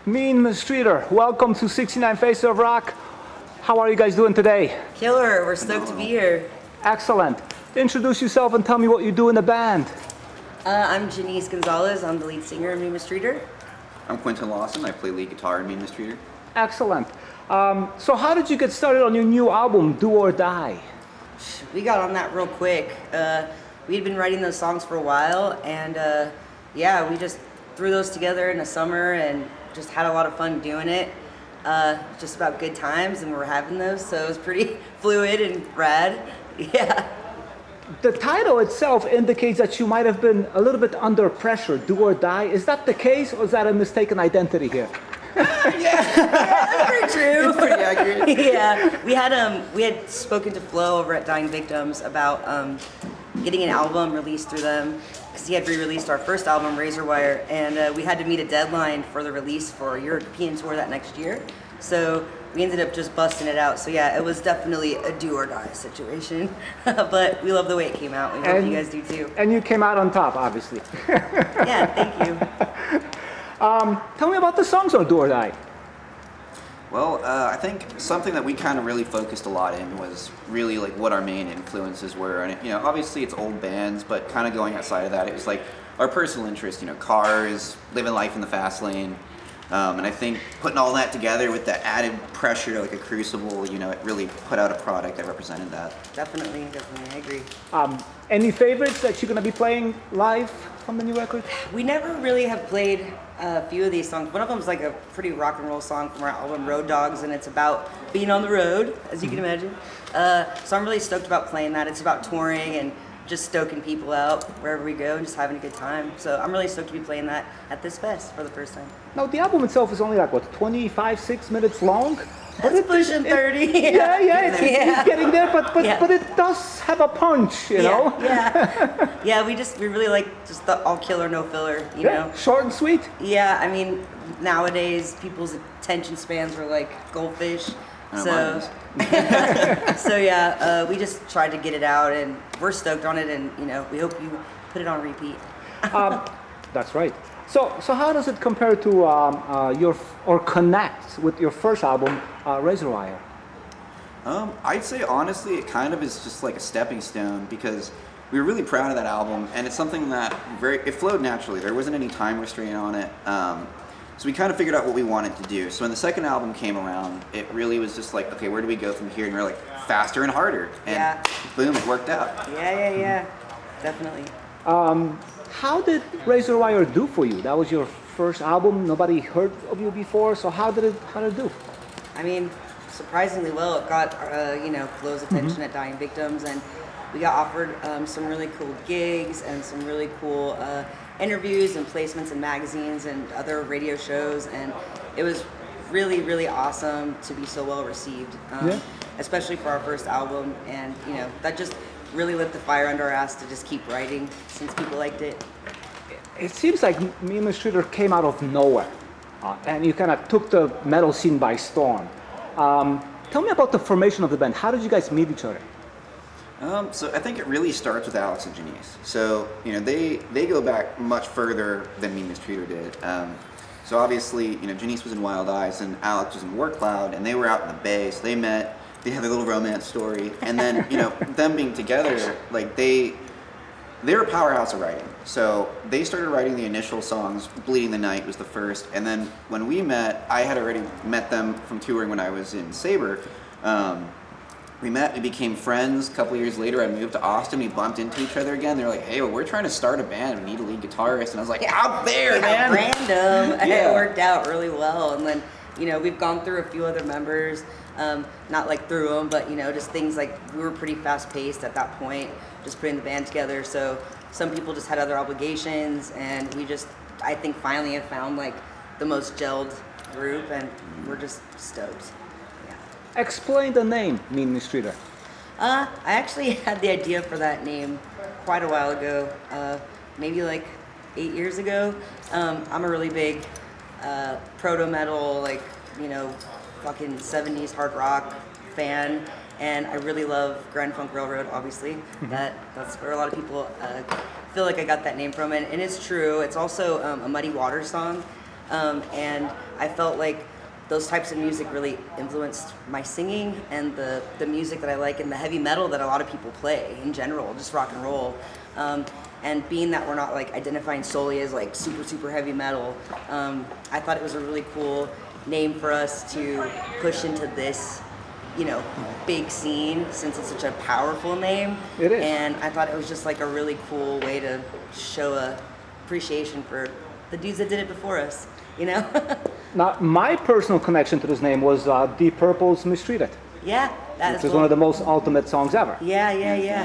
Mean Mistreater, welcome to 69 Faces of Rock. How are you guys doing today? Killer, we're stoked to be here. Excellent. Introduce yourself and tell me what you do in the band. I'm Janiece Gonzales, I'm the lead singer of Mean Mistreater. I'm Quinten Lawson, I play lead guitar in Mean Mistreater. Excellent. So how did you get started on your new album, Do or Die? We got on that real quick. We had been writing those songs for a while, and yeah, we just threw those together in the summer and just had a lot of fun doing it. Just about good times, and we were having those, so it was pretty fluid and rad. Yeah. The title itself indicates that you might have been a little bit under pressure, Do or Die. Is that the case, or is that a mistaken identity here? That's pretty true. It's pretty accurate. Yeah, we had spoken to Flo over at Dying Victims about getting an album released through them, because he had re-released our first album, Razor Wire, and we had to meet a deadline for the release for a European tour that next year. So we ended up just busting it out. So yeah, it was definitely a do or die situation, but we love the way it came out. We hope you guys do too. And you came out on top, obviously. Yeah, thank you. Tell me about the songs on Do or Die. Well, I think something that we kind of really focused a lot in was really like what our main influences were. And, obviously it's old bands, but kind of going outside of that, it was like our personal interest, cars, living life in the fast lane. And I think putting all that together with the added pressure like a Crucible, it really put out a product that represented that. Definitely, I agree. Any favorites that you're going to be playing live from the new record? We never really have played a few of these songs. One of them is like a pretty rock and roll song from our album Road Dogs, and it's about being on the road, as you can imagine. So I'm really stoked about playing that. It's about touring and just stoking people out wherever we go and just having a good time. So I'm really stoked to be playing that at this fest for the first time. Now the album itself is only like 26 minutes long? But it's pushing 30. Yeah, it's getting there, but it does have a punch, you know? Yeah, we really like just the all killer, no filler, you know? Short and sweet? Yeah, I mean, nowadays people's attention spans are like goldfish. So yeah, we just tried to get it out, and we're stoked on it, and we hope you put it on repeat. That's right. So how does it compare to or connect with your first album, Razor Wire? I'd say honestly, it kind of is just like a stepping stone, because we were really proud of that album, and it's something that it flowed naturally. There wasn't any time restraint on it. So we kind of figured out what we wanted to do. So when the second album came around, it really was just like, okay, where do we go from here? And we're like, faster and harder. And boom, it worked out. Yeah. Definitely. How did Razor Wire do for you? That was your first album. Nobody heard of you before. So how did it do? I mean, surprisingly well. It got Flo's attention at Dying Victims, and we got offered some really cool gigs and some really cool interviews and placements in magazines and other radio shows, and it was really, really awesome to be so well received, especially for our first album, and that just really lit the fire under our ass to just keep writing since people liked it. It seems like Mean Mistreater came out of nowhere, and you kind of took the metal scene by storm. Tell me about the formation of the band. How did you guys meet each other? So I think it really starts with Alex and Janiece. So, they go back much further than Mean Mistreater did. So obviously, Janiece was in Wild Eyes and Alex was in War Cloud, and they were out in the Bay, so they met, they had their little romance story, and then, them being together, like they're a powerhouse of writing. So they started writing the initial songs. Bleeding the Night was the first, and then when we met, I had already met them from touring when I was in Sabre. We met, we became friends. A couple years later, I moved to Austin. We bumped into each other again. They're like, hey, well, we're trying to start a band. We need a lead guitarist. And I was like, out there, man. Random. And it worked out really well. And then, we've gone through a few other members. Not like through them, but, just things like we were pretty fast paced at that point, just putting the band together. So some people just had other obligations. And we just, I think, finally have found like the most gelled group. And we're just stoked. Explain the name, Mean Mistreater. I actually had the idea for that name quite a while ago, maybe like 8 years ago. I'm a really big proto-metal, fucking 70s hard rock fan, and I really love Grand Funk Railroad, obviously. That's where a lot of people feel like I got that name from, and it's true. It's also a Muddy Waters song. And I felt like those types of music really influenced my singing and the music that I like and the heavy metal that a lot of people play in general, just rock and roll. And being that we're not like identifying solely as like super heavy metal, I thought it was a really cool name for us to push into this, you know, big scene, since it's such a powerful name. It is. And I thought it was just like a really cool way to show appreciation for the dudes that did it before us, you know? Now, my personal connection to this name was Deep Purple's Mistreated, Yeah, that which is one of the most ultimate songs ever. Yeah.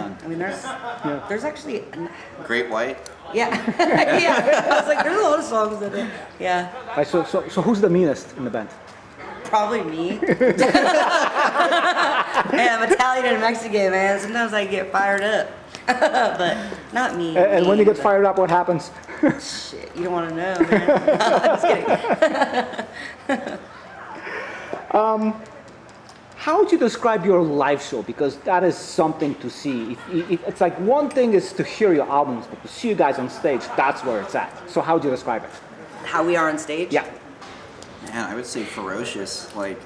fun. I mean, there's actually, Great White. yeah, yeah. I was like, there's a lot of songs in it. Yeah, Right, so who's the meanest in the band? probably me. Yeah, I'm Italian and Mexican, man. Sometimes I get fired up, but not me. And when me, you get but- fired up, what happens? Shit, you don't want to know, man. I'm just kidding. How would you describe your live show? Because that is something to see. It's like one thing is to hear your albums, but to see you guys on stage, that's where it's at. So how would you describe it? How we are on stage? Yeah. Man, I would say ferocious. Like,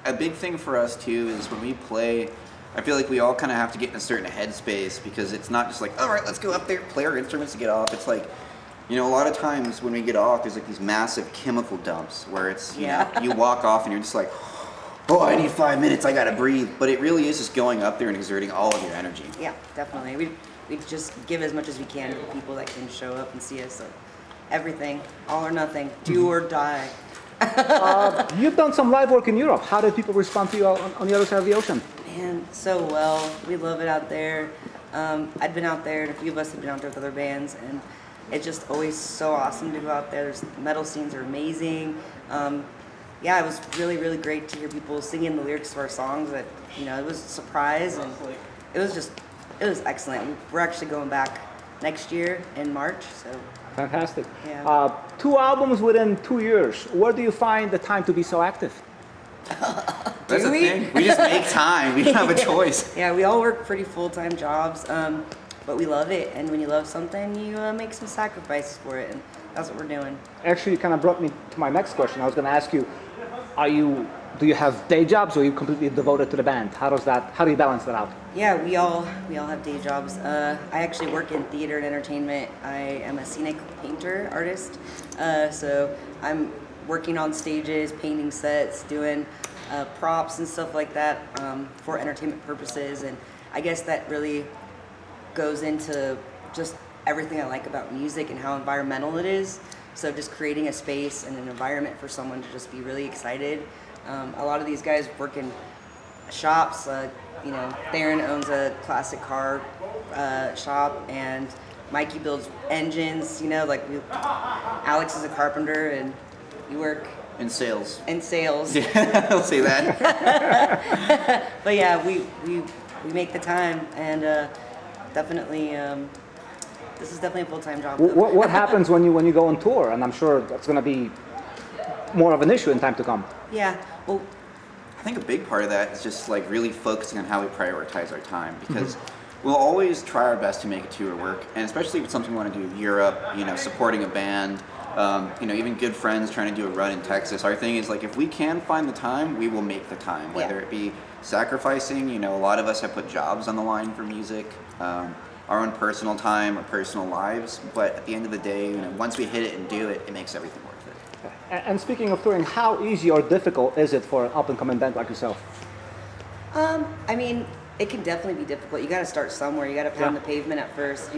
a big thing for us too is when we play, I feel like we all kind of have to get in a certain headspace, because it's not just like, all right, let's go up there, play our instruments to get off. It's like, you know, a lot of times when we get off, there's like these massive chemical dumps where it's, you know, you walk off and you're just like, oh, I need 5 minutes, I gotta breathe. But it really is just going up there and exerting all of your energy. Yeah, definitely. We just give as much as we can to the people that can show up and see us. So everything, all or nothing, do or die. You've done some live work in Europe. How did people respond to you on the other side of the ocean? Man, so well. We love it out there. I'd been out there, and a few of us have been out there with other bands, and it's just always so awesome to go out there. The metal scenes are amazing. Yeah, it was really great to hear people singing the lyrics to our songs. That, you know, it was a surprise, and it was excellent. We're actually going back next year in March, so Fantastic. Yeah. 2 albums within 2 years. Where do you find the time to be so active? That's Do the we? thing. We just make time. We don't have a choice. yeah, we all work pretty full-time jobs, but we love it. And when you love something, you make some sacrifices for it, and that's what we're doing. Actually, you kind of brought me to my next question. I was going to ask you, do you have day jobs, or are you completely devoted to the band? How do you balance that out? Yeah, we all have day jobs. I actually work in theater and entertainment. I am a scenic painter artist, so I'm working on stages, painting sets, doing props and stuff like that for entertainment purposes. And I guess that really goes into just everything I like about music and how environmental it is. So just creating a space and an environment for someone to just be really excited. A lot of these guys work in shops. You know, Theron owns a classic car shop, and Mikey builds engines. You know, like Alex is a carpenter, and you work In sales. in sales. Yeah, I'll say that. But yeah, we make the time, and definitely this is definitely a full-time job. What happens when you go on tour? And I'm sure that's going to be more of an issue in time to come. Yeah. Well, I think a big part of that is just like really focusing on how we prioritize our time, because we'll always try our best to make a tour work, and especially if it's something we want to do Europe, you know, supporting a band, you know, even good friends trying to do a run in Texas. Our thing is like, if we can find the time, we will make the time, whether it be sacrificing, you know, a lot of us have put jobs on the line for music, our own personal time or personal lives, but at the end of the day, you know, once we hit it and do it, it makes everything worth it. And speaking of touring, how easy or difficult is it for an up-and-coming band like yourself? I mean, it can definitely be difficult. You got to start somewhere. You got to pound the pavement at first.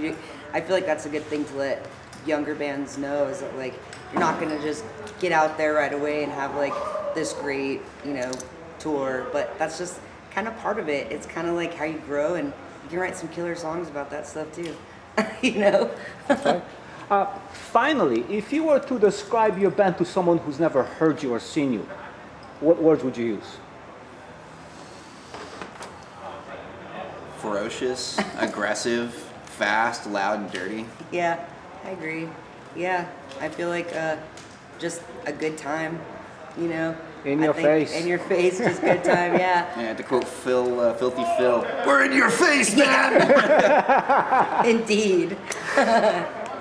I feel like that's a good thing to let younger bands know, is that like you're not going to just get out there right away and have like this great, you know, tour. But that's just kind of part of it. It's kind of like how you grow, and you can write some killer songs about that stuff too. You know. Okay. Finally, if you were to describe your band to someone who's never heard you or seen you, what words would you use? Ferocious, aggressive, fast, loud, and dirty. Yeah, I agree. Yeah, I feel like just a good time, you know. In your face. In your face, just good time, yeah. Yeah, to quote Phil, Filthy Phil, "We're in your face, man!" Indeed.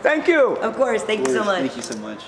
Thank you! Of course, thank you so much. Thank you so much.